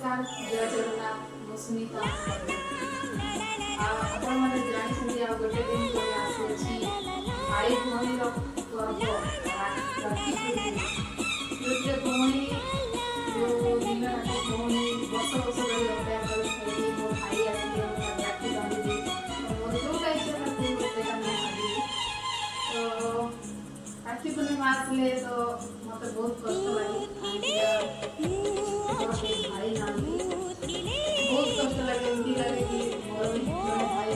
नमस्कार जय जगन्नाथ मु सुनीता आपण मैंने जानी आ गोटे दिन पर आसी भाई भौणी पर्व राखी पूर्णिमा जो भौणी जो दिन भौणी वर्ष वर्ष धरी अपेक्षा कर मो भाई आसिले राखी बांधी मोर जोटा इच्छा था तो राखी पूर्णिमा आसिले तो मत बहुत कष्ट लगे भाई ना बहुत कष्ट लगे एमती लगे कि मोर भी भाई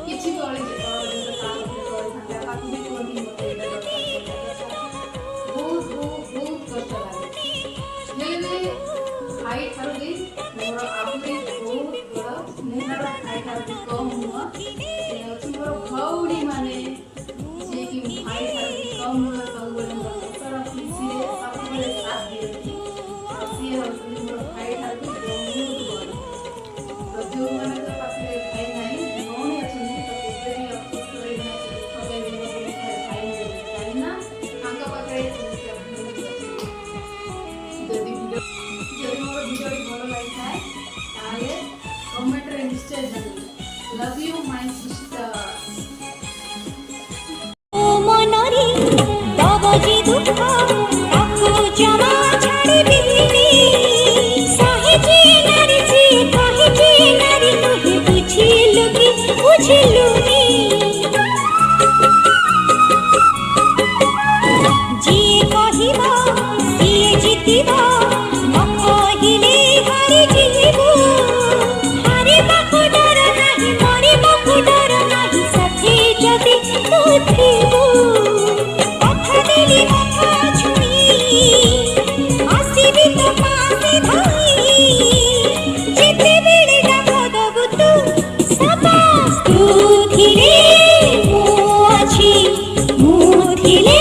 किसी गली बहुत बहुत कष्ट लगे भाई ठार भी मोर आहरी बहुत बड़ा स्नेहर भाई ठार भी कम हुआ मोर भौड़ी माने जे कि भाई ठार भी कम हुआ सब बोले मोर खुशी सब बोले साथ दिए सी मोर भाई ठार भी बहुत बड़ा तो जो मैंने तो पाखे भाई नहीं भौणी अच्छी तो केते भी अफसोस करे भाई नहीं ना तांका पाखे जदि मोर वीडियो भल लगी थाए ताले कमेंट रे निश्चय जरूर लव यू माय सिस्टर ओ मनरी दबजी दुख ताकू जमा छाड़बिनी साहेजी नारी जी कहिजी नारी तुही बुझिलु कि बुझिलुनी जिए कहिबा सिए जितिबा न कहिले हारि जिबु हारिबाकु डर नाही मरिबाकु डर नाही साथी जदि तू थिबु कथा देली कथा छुई आसीबी तो पासे भाई जेते बेले डाक दबु तू सबास तू थिले मु अछि मु थिले